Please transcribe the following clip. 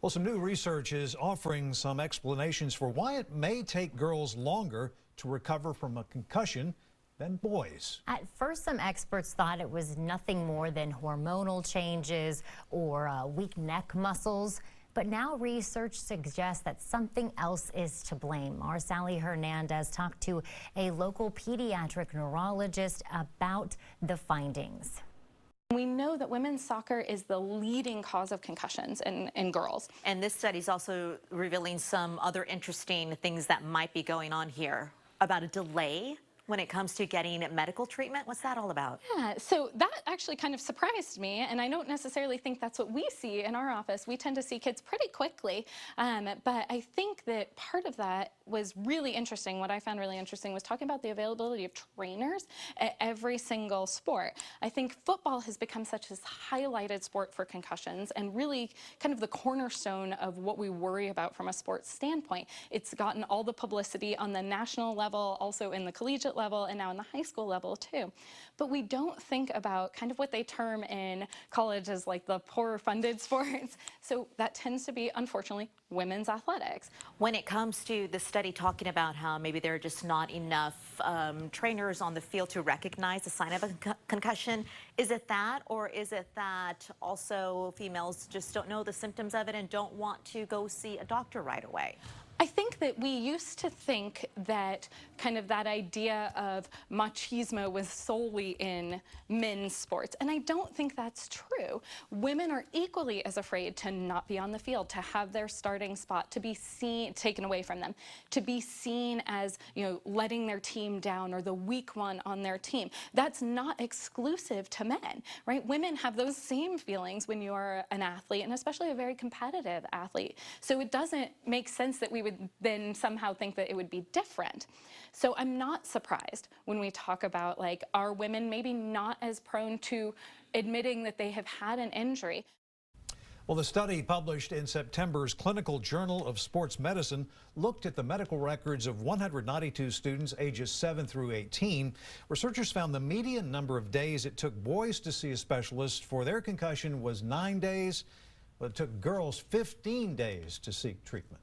Well, some new research is offering some explanations for why it may take girls longer to recover from a concussion than boys. At first, some experts thought it was nothing more than hormonal changes or weak neck muscles. But now research suggests that something else is to blame. Our Sally Hernandez talked to a local pediatric neurologist about the findings. We know that women's soccer is the leading cause of concussions in girls. And this study is also revealing some other interesting things that might be going on here about a delay when it comes to getting medical treatment. What's that all about? Yeah, so that actually kind of surprised me, and I don't necessarily think that's what we see in our office. We tend to see kids pretty quickly, but I think that part of that was really interesting. What I found really interesting was talking about the availability of trainers at every single sport. I think football has become such a highlighted sport for concussions and really kind of the cornerstone of what we worry about from a sports standpoint. It's gotten all the publicity on the national level, also in the collegiate level, and now in the high school level too. But we don't think about kind of what they term in college as like the poorer funded sports. So that tends to be, unfortunately, women's athletics. When it comes to the study talking about how maybe there are just not enough trainers on the field to recognize the sign of a concussion, is it that, or is it that also females just don't know the symptoms of it and don't want to go see a doctor right away? I think that we used to think that kind of that idea of machismo was solely in men's sports, and I don't think that's true. Women are equally as afraid to not be on the field, to have their starting spot, to be seen, taken away from them, to be seen as, you know, letting their team down or the weak one on their team. That's not exclusive to men, right? Women have those same feelings when you're an athlete, and especially a very competitive athlete. So it doesn't make sense that we would then somehow think that it would be different. So I'm not surprised when we talk about, like, are women maybe not as prone to admitting that they have had an injury? Well, the study published in September's Clinical Journal of Sports Medicine looked at the medical records of 192 students ages 7 through 18. Researchers found the median number of days it took boys to see a specialist for their concussion was 9 days, but it took girls 15 days to seek treatment.